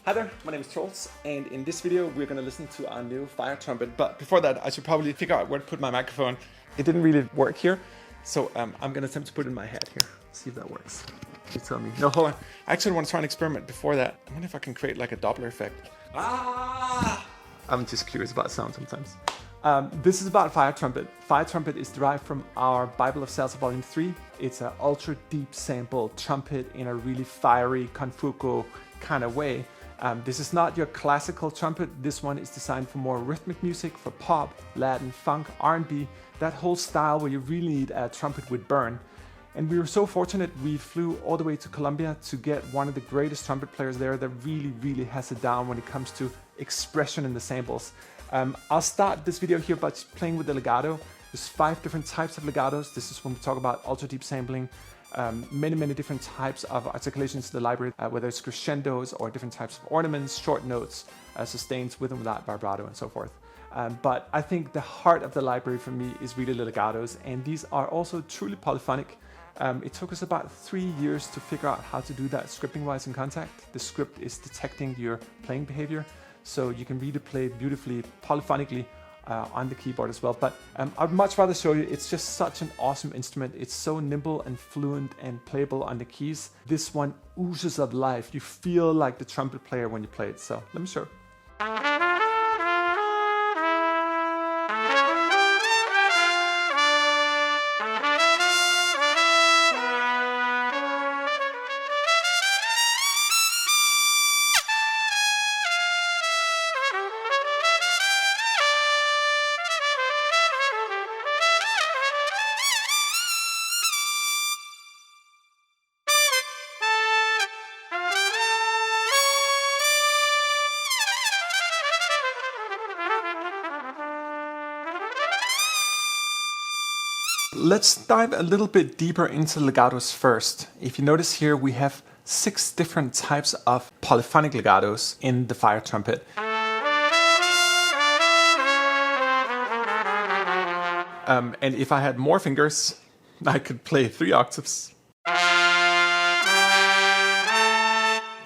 Hi there, my name is Trills, and in this video we're going to listen to our new Fire Trumpet. But before that, I should probably figure out where to put my microphone. It didn't really work here, so I'm going to attempt to put it in my head here. See if that works. You tell me. No, hold on. I actually want to try an experiment before that. I wonder if I can create like a Doppler effect. I'm just curious about sound sometimes. This is about Fire Trumpet. Fire Trumpet is derived from our Bible of Salsa Volume 3. It's an ultra deep sample trumpet in a really fiery confuco kind of way. This is not your classical trumpet. This one is designed for more rhythmic music, for pop, Latin, funk, R&B, that whole style where you really need a trumpet with burn. And we were so fortunate, we flew all the way to Colombia to get one of the greatest trumpet players there that really has it down when it comes to expression in the samples. I'll start this video here by playing with the legato. There's 5 different types of legatos. This is when we talk about ultra deep sampling. Many different types of articulations in the library, whether it's crescendos or different types of ornaments, short notes, sustains with and without vibrato, and so forth. But I think the heart of the library for me is really the legatos, and these are also truly polyphonic. It took us about 3 years to figure out how to do that scripting-wise in Contact. The script is detecting your playing behavior, so you can really play beautifully polyphonically on the keyboard as well. But I'd much rather show you. It's just such an awesome instrument. It's so nimble and fluent and playable on the keys. This one oozes of life. You feel like the trumpet player when you play it. So let me show you. Let's dive a little bit deeper into legatos first. If you notice here, we have 6 different types of polyphonic legatos in the Fire Trumpet. And if I had more fingers, I could play 3 octaves.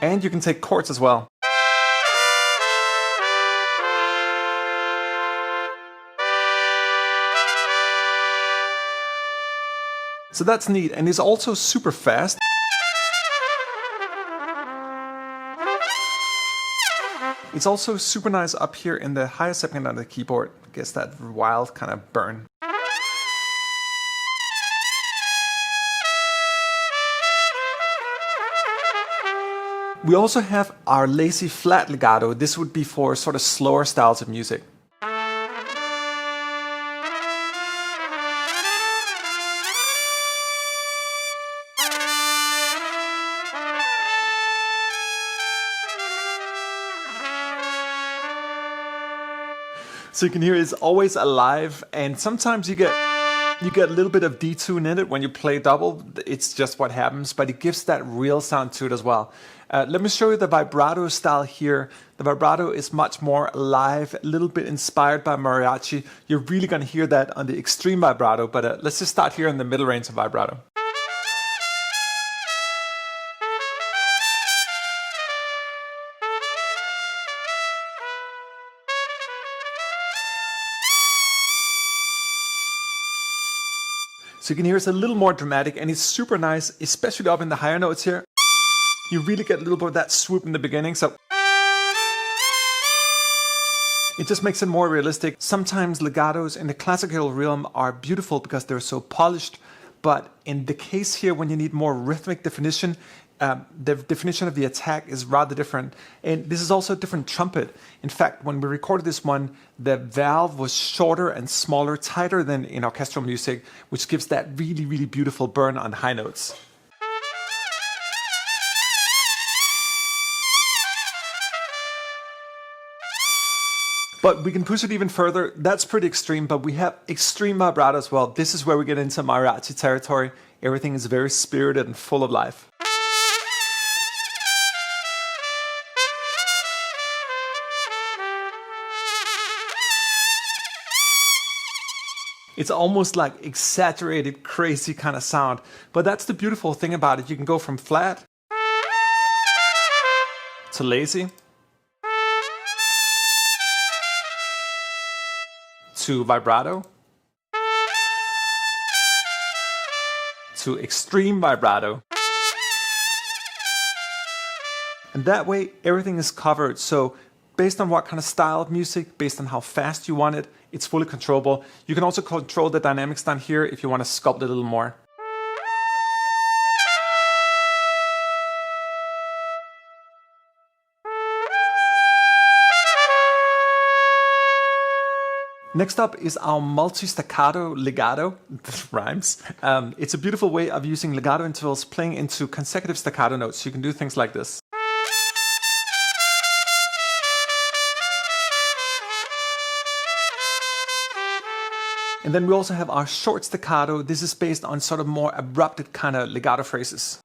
And you can take chords as well. So that's neat, and it's also super fast. It's also super nice up here in the higher segment on the keyboard. I guess that wild kind of burn. We also have our lazy flat legato. This would be for sort of slower styles of music. So you can hear it's always alive, and sometimes you get a little bit of detune in it when you play double. It's just what happens, but it gives that real sound to it as well. Let me show you the vibrato style here. The vibrato is much more alive, a little bit inspired by mariachi. You're really going to hear that on the extreme vibrato, but let's just start here in the middle range of vibrato. So you can hear it's a little more dramatic, and it's super nice, especially up in the higher notes here. You really get a little bit of that swoop in the beginning, so it just makes it more realistic. Sometimes legatos in the classical realm are beautiful because they're so polished, but in the case here, when you need more rhythmic definition, the definition of the attack is rather different. And this is also a different trumpet. In fact, when we recorded this one, the valve was shorter and smaller, tighter than in orchestral music, which gives that really beautiful burn on high notes. But we can push it even further. That's pretty extreme, but we have extreme vibrato as well. This is where we get into mariachi territory. Everything is very spirited and full of life. It's almost like exaggerated, crazy kind of sound. But that's the beautiful thing about it. You can go from flat to lazy to vibrato, to extreme vibrato. And that way everything is covered. So based on what kind of style of music, based on how fast you want it, it's fully controllable. You can also control the dynamics down here if you want to sculpt it a little more. Next up is our multi-staccato legato. Rhymes. It's a beautiful way of using legato intervals playing into consecutive staccato notes. You can do things like this. And then we also have our short staccato. This is based on sort of more abrupted kind of legato phrases.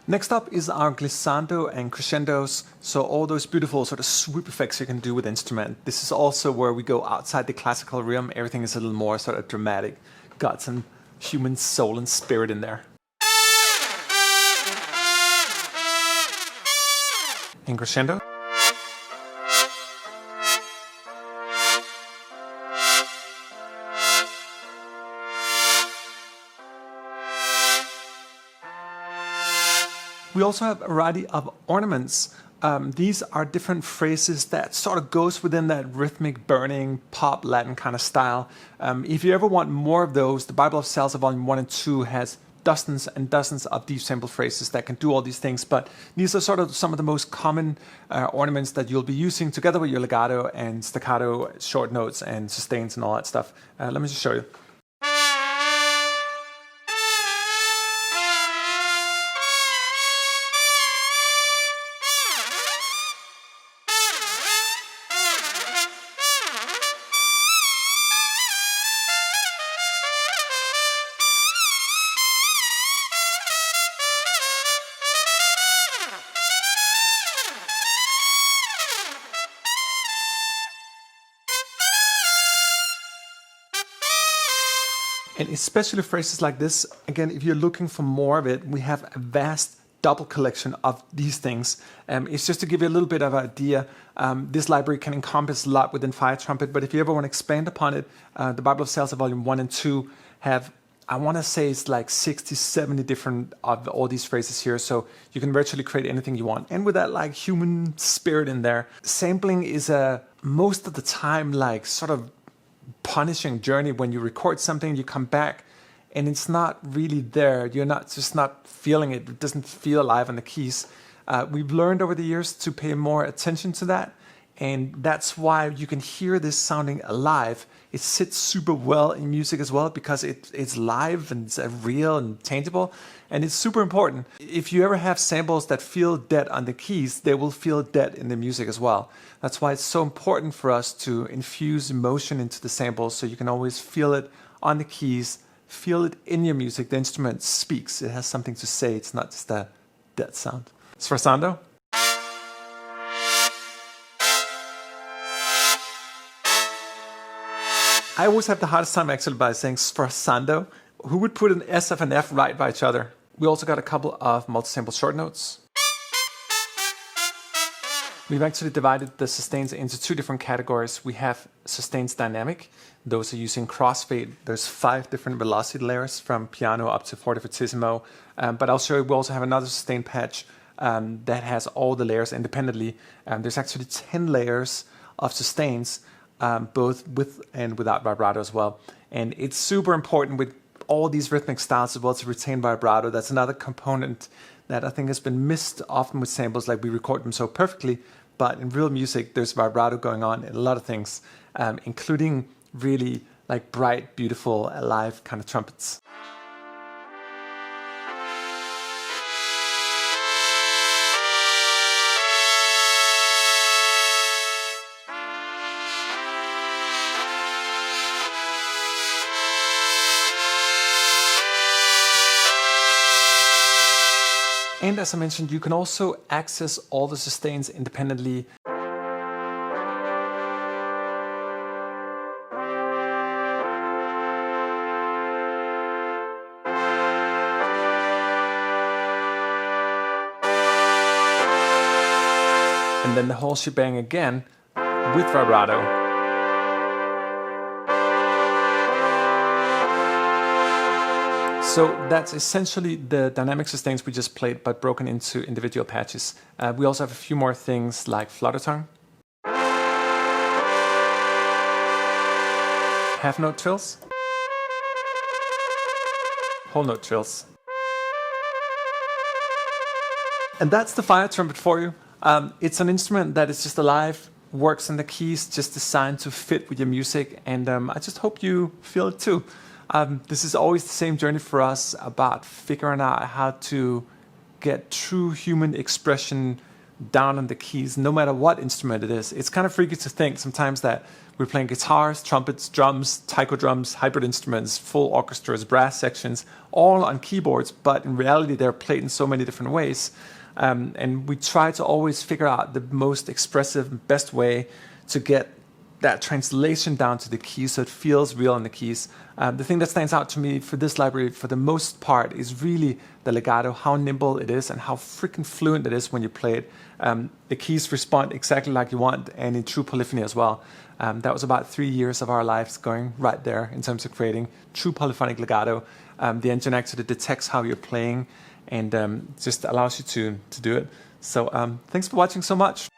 Next up is our glissando and crescendos. So all those beautiful sort of swoop effects you can do with the instrument. This is also where we go outside the classical realm. Everything is a little more sort of dramatic. Got some human soul and spirit in there. In crescendo. We also have a variety of ornaments. These are different phrases that sort of goes within that rhythmic, burning, pop, Latin kind of style. If you ever want more of those, the Bible of Salsa Volume 1 and 2 has dozens and dozens of deep sample phrases that can do all these things, but these are sort of some of the most common ornaments that you'll be using together with your legato and staccato, short notes and sustains and all that stuff. Let me just show you. And especially phrases like this, again, if you're looking for more of it, we have a vast double collection of these things. It's just to give you a little bit of an idea. This library can encompass a lot within Fire Trumpet, but if you ever want to expand upon it, the Bible of Salsa Volume 1 and 2 have, I want to say it's like 60, 70 different of all these phrases here. So you can virtually create anything you want. And with that like human spirit in there, sampling is a, most of the time, like sort of punishing journey. When you record something, you come back and it's not really there. You're not feeling it. It doesn't feel alive on the keys. We've learned over the years to pay more attention to that, and that's why you can hear this sounding alive. It sits super well in music as well because it's live and it's real and tangible, and it's super important. If you ever have samples that feel dead on the keys, they will feel dead in the music as well. That's why it's so important for us to infuse emotion into the samples so you can always feel it on the keys, feel it in your music. The instrument speaks. It has something to say. It's not just a dead sound. Sforzando. I always have the hardest time actually by saying Sforzando. Who would put an S and an F right by each other? We also got a couple of multi-sample short notes. We've actually divided the sustains into two different categories. We have sustains dynamic. Those are using crossfade. There's 5 different velocity layers from piano up to forte fortissimo. But I'll show you, we also have another sustain patch that has all the layers independently. There's actually 10 layers of sustains, both with and without vibrato as well. And it's super important with all these rhythmic styles as well to retain vibrato. That's another component that I think has been missed often with samples. Like, we record them so perfectly, but in real music there's vibrato going on in a lot of things, including really like bright, beautiful, alive kind of trumpets. And as I mentioned, you can also access all the sustains independently. and then the whole shebang again with vibrato. So that's essentially the dynamic sustains we just played, but broken into individual patches. We also have a few more things like Flutter Tongue, half note trills, whole note trills. And that's the Fire Trumpet for you. It's an instrument that is just alive, works in the keys, just designed to fit with your music, and I just hope you feel it too. This is always the same journey for us about figuring out how to get true human expression down on the keys, no matter what instrument it is. It's kind of freaky to think sometimes that we're playing guitars, trumpets, drums, taiko drums, hybrid instruments, full orchestras, brass sections, all on keyboards, but in reality they're played in so many different ways. And we try to always figure out the most expressive, best way to get that translation down to the keys so it feels real on the keys. The thing that stands out to me for this library for the most part is really the legato, how nimble it is and how freaking fluent it is when you play it. The keys respond exactly like you want, and in true polyphony as well. That was about 3 years of our lives going right there in terms of creating true polyphonic legato. The engine actually detects how you're playing and just allows you to do it. So thanks for watching so much.